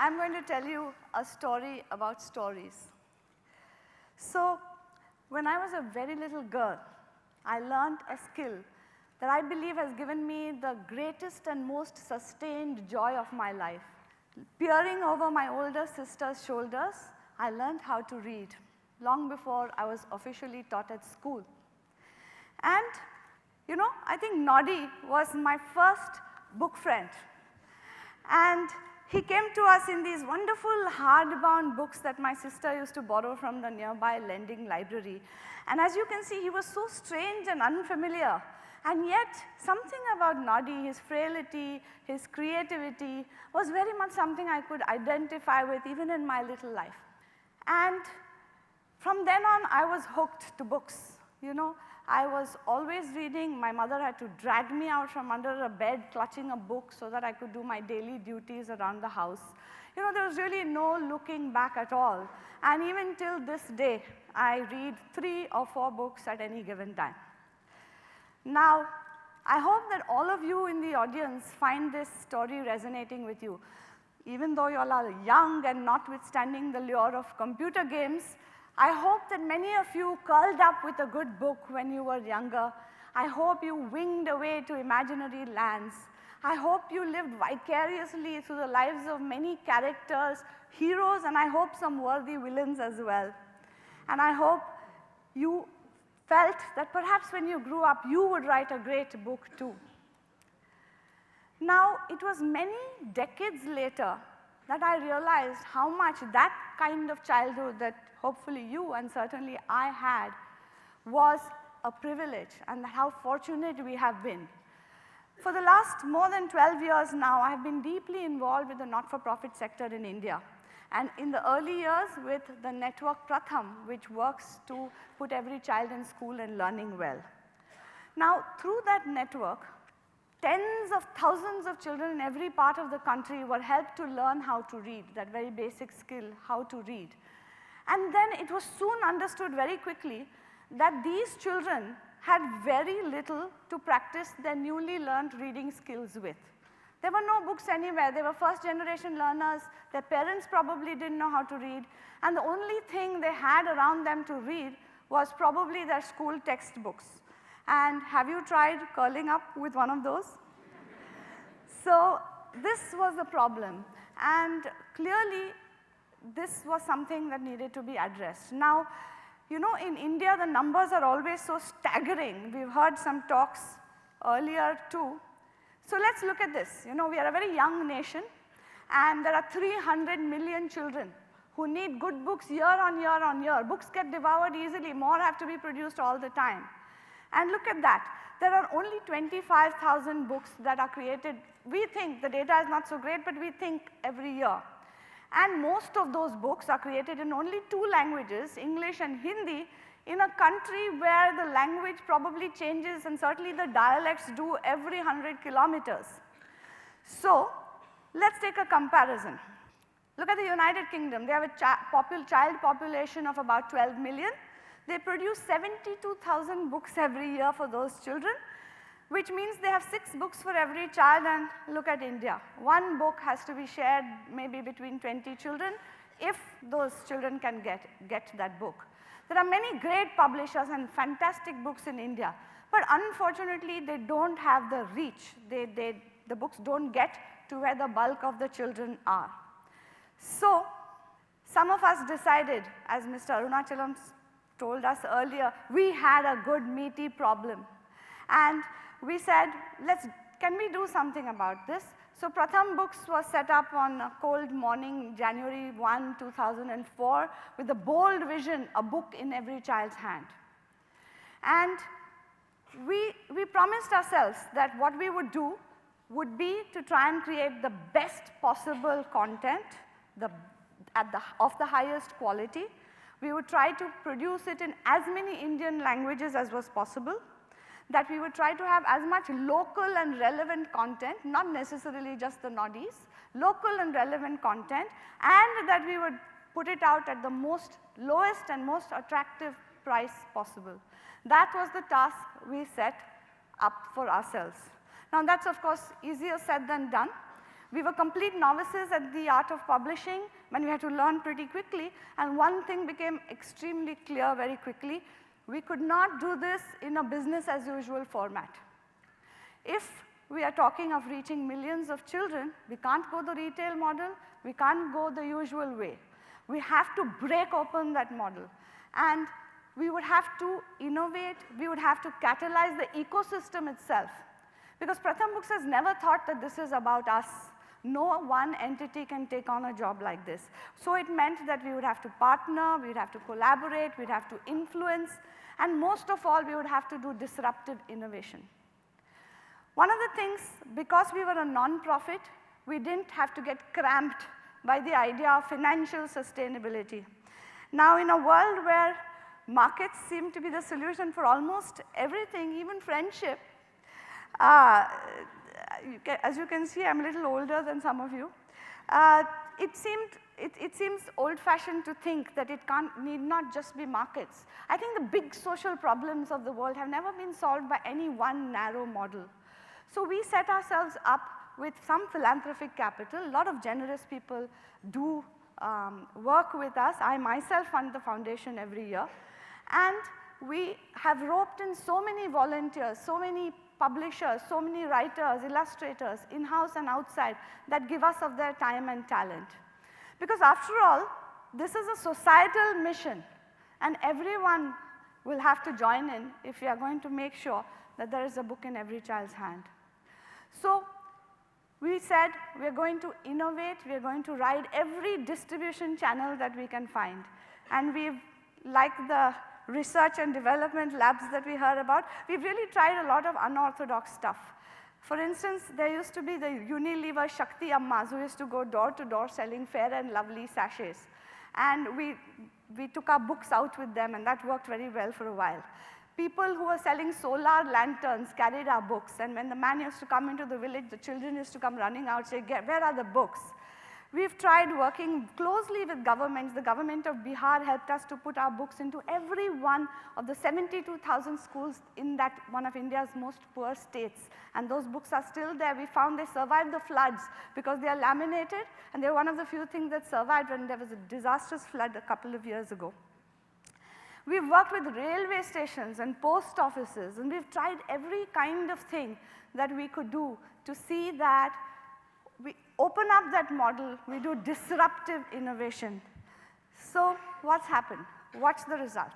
I'm going to tell you a story about stories. So, when I was a very little girl, I learned a skill that I believe has given me the greatest and most sustained joy of my life. Peering over my older sister's shoulders, I learned how to read long before I was officially taught at school. And, you know, I think Noddy was my first book friend. And he came to us in these wonderful hardbound books that my sister used to borrow from the nearby lending library. And as you can see, he was so strange and unfamiliar. And yet, something about Noddy, his frailty, his creativity, was very much something I could identify with even in my little life. And from then on, I was hooked to books. You know, I was always reading. My mother had to drag me out from under a bed clutching a book so that I could do my daily duties around the house. You know, there was really no looking back at all. And even till this day, I read 3 or 4 books at any given time. Now, I hope that all of you in the audience find this story resonating with you. Even though you all are young and notwithstanding the lure of computer games, I hope that many of you curled up with a good book when you were younger. I hope you winged away to imaginary lands. I hope you lived vicariously through the lives of many characters, heroes, and I hope some worthy villains as well. And I hope you felt that perhaps when you grew up, you would write a great book too. Now, it was many decades later that I realized how much that kind of childhood that hopefully you and certainly I had was a privilege, and how fortunate we have been. For the last more than 12 years now, I have been deeply involved with the not-for-profit sector in India. And in the early years with the network Pratham, which works to put every child in school and learning well. Now, through that network, tens of thousands of children in every part of the country were helped to learn how to read, that very basic skill, how to read. And then it was soon understood very quickly that these children had very little to practice their newly learned reading skills with. There were no books anywhere. They were first-generation learners. Their parents probably didn't know how to read. And the only thing they had around them to read was probably their school textbooks. And have you tried curling up with one of those? So this was the problem. And clearly, this was something that needed to be addressed. Now, you know, in India, the numbers are always so staggering. We've heard some talks earlier too. So let's look at this. You know, we are a very young nation, and there are 300 million children who need good books year on year on year. Books get devoured easily. More have to be produced all the time. And look at that. There are only 25,000 books that are created. We think the data is not so great, but we think every year. And most of those books are created in only 2 languages, English and Hindi, in a country where the language probably changes and certainly the dialects do every 100 kilometers. So let's take a comparison. Look at the United Kingdom. They have a child population of about 12 million. They produce 72,000 books every year for those children, which means they have 6 books for every child. And look at India. 1 book has to be shared maybe between 20 children if those children can get that book. There are many great publishers and fantastic books in India, but unfortunately they don't have the reach. The books don't get to where the bulk of the children are. So some of us decided, as Mr. Arunachalam told us earlier, we had a good meaty problem. And we said, can we do something about this? So Pratham Books was set up on a cold morning, January 1, 2004, with a bold vision, a book in every child's hand. And we promised ourselves that what we would do would be to try and create the best possible content of the highest quality. We would try to produce it in as many Indian languages as was possible, that we would try to have as much local and relevant content, not necessarily just the noddies, local and relevant content, and that we would put it out at the lowest and most attractive price possible. That was the task we set up for ourselves. Now that's of course easier said than done, We were complete novices at the art of publishing when we had to learn pretty quickly, and one thing became extremely clear very quickly. We could not do this in a business as usual format. If we are talking of reaching millions of children, we can't go the retail model, we can't go the usual way. We have to break open that model, and we would have to innovate, we would have to catalyze the ecosystem itself. Because Pratham Books has never thought that this is about us. No one entity can take on a job like this. So it meant that we would have to partner, we would have to collaborate, we would have to influence, and most of all, we would have to do disruptive innovation. One of the things, because we were a non-profit, we didn't have to get cramped by the idea of financial sustainability. Now, in a world where markets seem to be the solution for almost everything, even friendship, as you can see, I'm a little older than some of you. It seems old-fashioned to think that it need not just be markets. I think the big social problems of the world have never been solved by any one narrow model. So we set ourselves up with some philanthropic capital. A lot of generous people do work with us. I myself fund the foundation every year. And we have roped in so many volunteers, so many publishers, so many writers, illustrators, in-house and outside, that give us of their time and talent. Because after all, this is a societal mission, and everyone will have to join in if we are going to make sure that there is a book in every child's hand. So we said we are going to innovate, we are going to ride every distribution channel that we can find. And we've, like the research and development labs that we heard about, we've really tried a lot of unorthodox stuff. For instance, there used to be the Unilever Shakti Ammas who used to go door to door selling fair and lovely sachets. And we took our books out with them, and that worked very well for a while. People who were selling solar lanterns carried our books, and when the man used to come into the village, the children used to come running out, say, where are the books? We've tried working closely with governments. The government of Bihar helped us to put our books into every one of the 72,000 schools in that one of India's most poor states. And those books are still there. We found they survived the floods because they are laminated, and they're one of the few things that survived when there was a disastrous flood a couple of years ago. We've worked with railway stations and post offices, and we've tried every kind of thing that we could do to see that we open up that model, we do disruptive innovation. So what's happened? What's the result?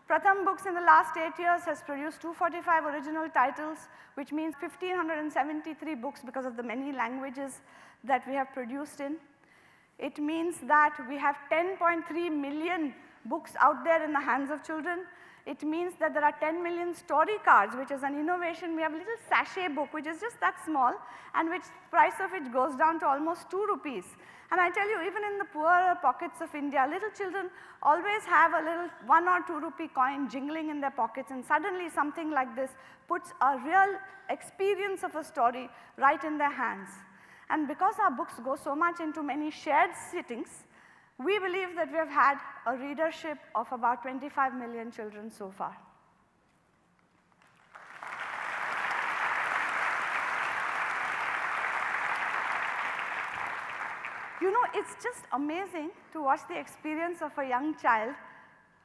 Pratham Books in the last 8 years has produced 245 original titles, which means 1,573 books because of the many languages that we have produced in. It means that we have 10.3 million books out there in the hands of children. It means that there are 10 million story cards, which is an innovation. We have a little sachet book, which is just that small, and which price of it goes down to almost 2 rupees. And I tell you, even in the poorer pockets of India, little children always have a little 1 or 2 rupee coin jingling in their pockets, and suddenly something like this puts a real experience of a story right in their hands. And because our books go so much into many shared sittings, we believe that we have had a readership of about 25 million children so far. You know, it's just amazing to watch the experience of a young child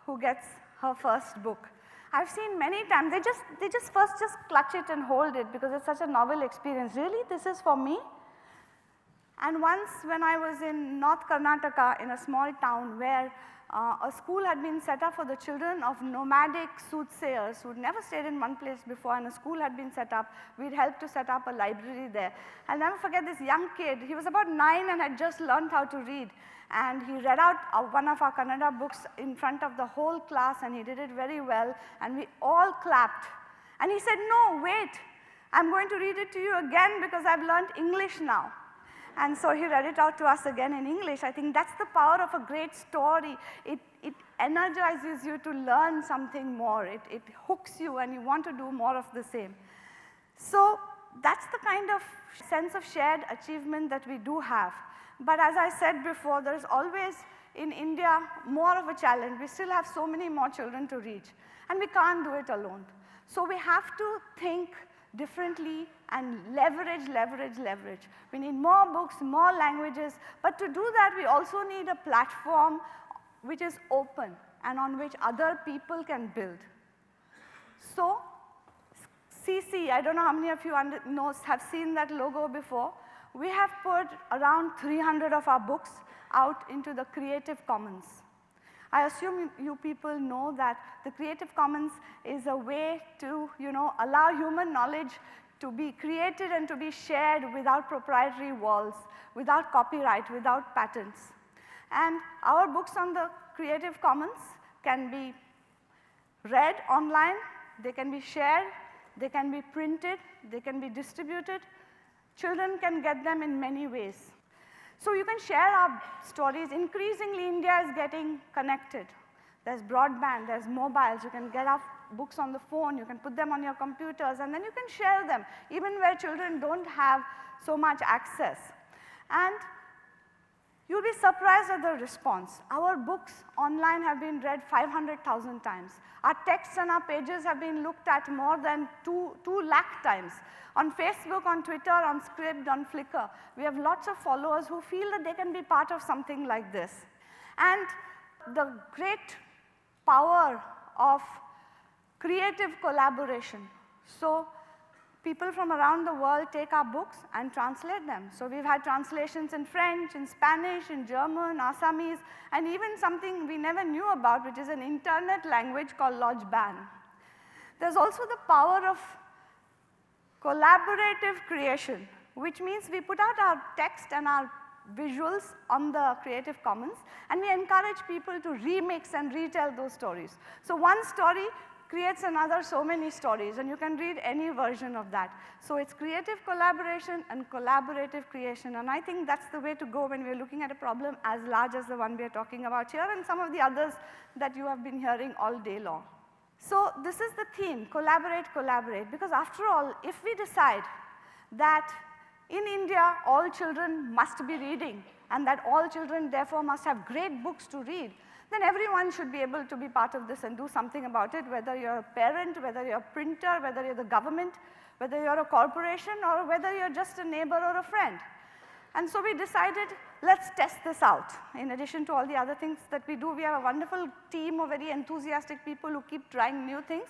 who gets her first book. I've seen many times, they just first clutch it and hold it because it's such a novel experience. Really, this is for me? And once when I was in North Karnataka in a small town where a school had been set up for the children of nomadic soothsayers who had never stayed in one place before, and a school had been set up, we'd helped to set up a library there. I'll never forget this young kid. He was about 9 and had just learned how to read. And he read out one of our Kannada books in front of the whole class, and he did it very well, and we all clapped. And he said, "No, wait, I'm going to read it to you again because I've learned English now." And so he read it out to us again in English. I think that's the power of a great story. It energizes you to learn something more. It hooks you and you want to do more of the same. So that's the kind of sense of shared achievement that we do have. But as I said before, there's always in India more of a challenge. We still have so many more children to reach, and we can't do it alone. So we have to think differently and leverage, leverage, leverage. We need more books, more languages, but to do that we also need a platform which is open and on which other people can build. So, CC, I don't know how many of you have seen that logo before. We have put around 300 of our books out into the Creative Commons. I assume you people know that the Creative Commons is a way to, allow human knowledge to be created and to be shared without proprietary walls, without copyright, without patents. And our books on the Creative Commons can be read online, they can be shared, they can be printed, they can be distributed. Children can get them in many ways. So you can share our stories. Increasingly, India is getting connected. There's broadband, there's mobiles, you can get our books on the phone, you can put them on your computers, and then you can share them, even where children don't have so much access. And you'll be surprised at the response. Our books online have been read 500,000 times. Our texts and our pages have been looked at more than 2 lakh times. On Facebook, on Twitter, on Scribd, on Flickr, we have lots of followers who feel that they can be part of something like this. And the great power of creative collaboration. So people from around the world take our books and translate them. So we've had translations in French, in Spanish, in German, Assamese, and even something we never knew about, which is an internet language called Lojban. There's also the power of collaborative creation, which means we put out our text and our visuals on the Creative Commons, and we encourage people to remix and retell those stories. So one story creates another so many stories, and you can read any version of that. So it's creative collaboration and collaborative creation, and I think that's the way to go when we're looking at a problem as large as the one we're talking about here, and some of the others that you have been hearing all day long. So this is the theme, collaborate, collaborate, because after all, if we decide that in India all children must be reading and that all children therefore must have great books to read, then everyone should be able to be part of this and do something about it, whether you're a parent, whether you're a printer, whether you're the government, whether you're a corporation, or whether you're just a neighbor or a friend. And so we decided, let's test this out. In addition to all the other things that we do, we have a wonderful team of very enthusiastic people who keep trying new things.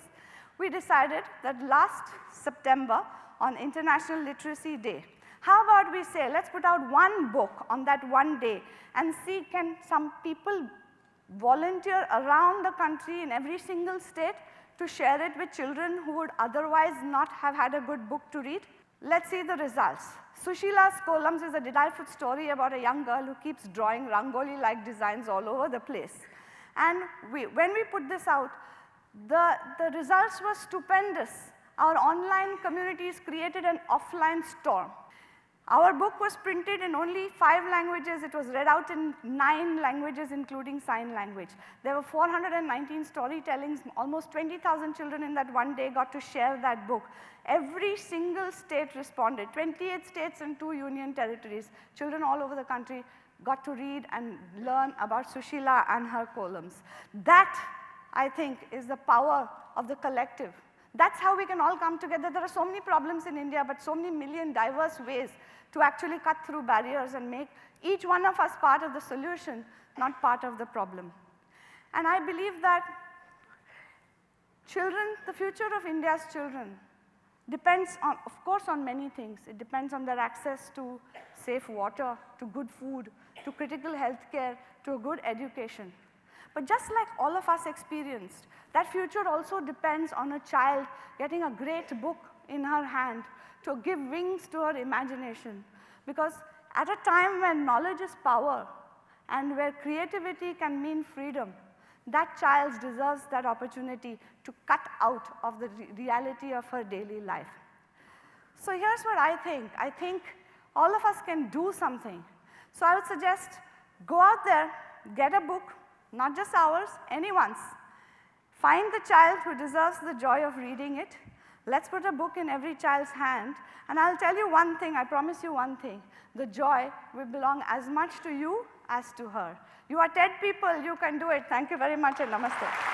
We decided that last September, on International Literacy Day, how about we say, let's put out one book on that one day and see can some people volunteer around the country in every single state to share it with children who would otherwise not have had a good book to read. Let's see the results. Sushila's Columns is a delightful story about a young girl who keeps drawing rangoli-like designs all over the place. And when we put this out, the results were stupendous. Our online communities created an offline store. Our book was printed in only 5 languages. It was read out in 9 languages, including sign language. There were 419 storytellings. Almost 20,000 children in that one day got to share that book. Every single state responded, 28 states and 2 union territories. Children all over the country got to read and learn about Sushila and her columns. That, I think, is the power of the collective. That's how we can all come together. There are so many problems in India, but so many million diverse ways to actually cut through barriers and make each one of us part of the solution, not part of the problem. And I believe that children, the future of India's children, depends on, of course, on many things. It depends on their access to safe water, to good food, to critical health care, to a good education. But just like all of us experienced, that future also depends on a child getting a great book in her hand to give wings to her imagination. Because at a time when knowledge is power and where creativity can mean freedom, that child deserves that opportunity to cut out of the reality of her daily life. So here's what I think. I think all of us can do something. So I would suggest go out there, get a book, not just ours, anyone's. Find the child who deserves the joy of reading it. Let's put a book in every child's hand. And I'll tell you one thing, I promise you one thing. The joy will belong as much to you as to her. You are TED people, you can do it. Thank you very much and namaste.